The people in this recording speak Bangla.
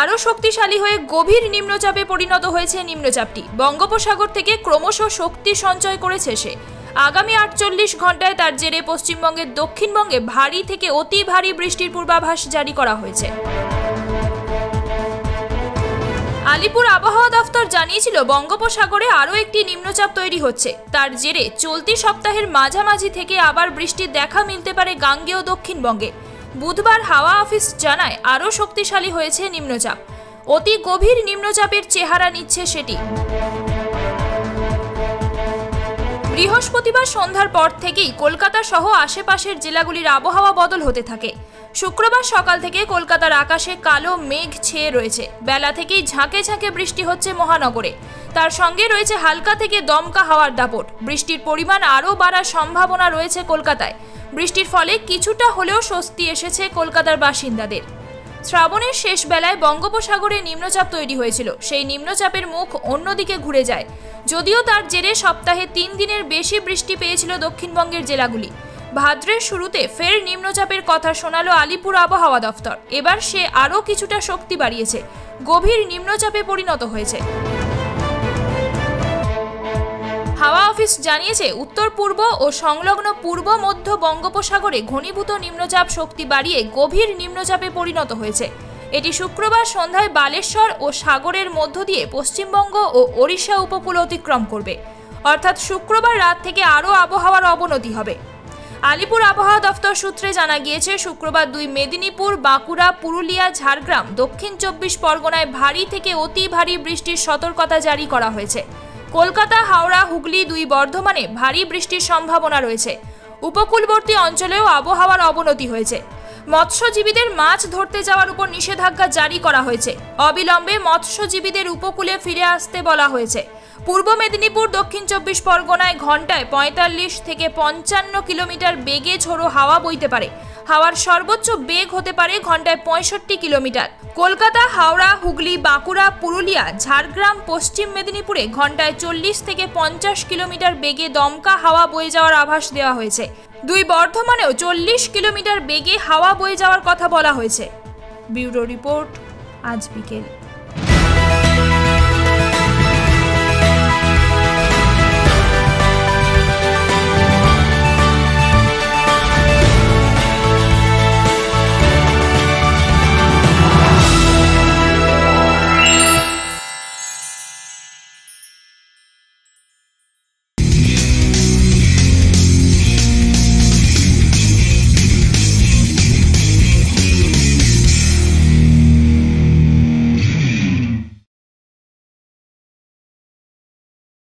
আরও শক্তিশালী হয়ে গভীর নিম্নচাপে পরিণত হয়েছে নিম্নচাপটি। বঙ্গোপসাগর থেকে ক্রমশ শক্তি সঞ্চয় করেছে সে। আগামী 48 ঘন্টায় তার জেরে পশ্চিমবঙ্গের দক্ষিণবঙ্গে ভারী থেকে অতি ভারী বৃষ্টির পূর্বাভাস জারি করা হয়েছে। আলিপুর আবহাওয়া দফতর জানিয়েছিল বঙ্গোপসাগরে আরও একটি নিম্নচাপ তৈরি হচ্ছে। তার জেরে চলতি সপ্তাহের মাঝামাঝি থেকে আবার বৃষ্টির দেখা মিলতে পারে গাঙ্গেয় দক্ষিণবঙ্গে। বুধবার হাওয়া অফিস জানায় আরও শক্তিশালী হয়েছে নিম্নচাপ। অতি গভীর নিম্নচাপের চেহারা নিচ্ছে সেটি। বৃহস্পতিবার সন্ধ্যার পর থেকেই কলকাতা সহ আশেপাশের জেলাগুলির আবহাওয়া বদল হতে থাকে। শুক্রবার সকাল থেকে কলকাতার আকাশে কালো মেঘ ছেয়ে রয়েছে। বেলা থেকেই ঝাঁকে ঝাঁকে বৃষ্টি হচ্ছে মহানগরে। তার সঙ্গে রয়েছে হালকা থেকে দমকা হাওয়ার দাপট। বৃষ্টির পরিমাণ আরও বাড়ার সম্ভাবনা রয়েছে কলকাতায়। বৃষ্টির ফলে কিছুটা হলেও স্বস্তি এসেছে কলকাতার বাসিন্দাদের। শ্রাবণের শেষ বেলায় বঙ্গোপসাগরে নিম্নচাপ তৈরি হয়েছিল। সেই নিম্নচাপের মুখ অন্যদিকে ঘুরে যায়। যদিও তার জেরে সপ্তাহে 3 দিনের বেশি বৃষ্টি পেয়েছিল দক্ষিণবঙ্গের জেলাগুলি। ভাদ্রের শুরুতে ফের নিম্নচাপের কথা শোনালো আলিপুর আবহাওয়া দফতর। এবার সে আরও কিছুটা শক্তি বাড়িয়েছে, গভীর নিম্নচাপে পরিণত হয়েছে। হাওয়া অফিস জানিয়েছে উত্তর পূর্ব ও সংলগ্ন পূর্ব মধ্য বঙ্গোপসাগরে ঘনীভূত নিম্নচাপ শক্তি বাড়িয়ে গভীর নিম্নচাপে পরিণত হয়েছে। এটি শুক্রবার সন্ধ্যায় বালেশ্বর ও সাগরের মধ্য দিয়ে পশ্চিমবঙ্গ ও ওড়িশা উপকূল অতিক্রম করবে। অর্থাৎ শুক্রবার রাত থেকে আরও আবহাওয়ার অবনতি হবে। আলিপুর আবহাওয়া দফতর সূত্রে জানা গিয়েছে শুক্রবার 2 মেদিনীপুর, বাঁকুড়া, পুরুলিয়া, ঝাড়গ্রাম, দক্ষিণ 24 পরগনায় ভারী থেকে অতি ভারী বৃষ্টির সতর্কতা জারি করা হয়েছে। কলকাতা, হাওড়া, হুগলি, 2 বর্ধমানে ভারী বৃষ্টির সম্ভাবনা রয়েছে। উপকূলবর্তী অঞ্চলেও আবহাওয়ার অবনতি হয়েছে। মৎস্যজীবীদের মাছ ধরতে যাওয়ার উপর নিষেধাজ্ঞা জারি করা হয়েছে। অবিলম্বে মৎস্যজীবীদের উপকূলে ফিরে আসতে বলা হয়েছে। পূর্ব মেদিনীপুর, দক্ষিণ 24 পরগনায় ঘন্টায় 45 থেকে 55 কিলোমিটার বেগে ঝোড়ো হাওয়া বইতে পারে। হাওয়ার সর্বোচ্চ বেগ হতে পারে ঘন্টায় 65 কিলোমিটার। কলকাতা, হাওড়া, হুগলি, বাঁকুড়া, পুরুলিয়া, ঝাড়গ্রাম, পশ্চিম মেদিনীপুরে ঘন্টায় 40 থেকে 50 কিলোমিটার বেগে দমকা হাওয়া বয়ে যাওয়ার আভাস দেওয়া হয়েছে। 2 বর্ধমানেও 40 কিলোমিটার বেগে হাওয়া বয়ে যাওয়ার কথা বলা হয়েছে। ব্যুরো রিপোর্ট, আজ বিকেল।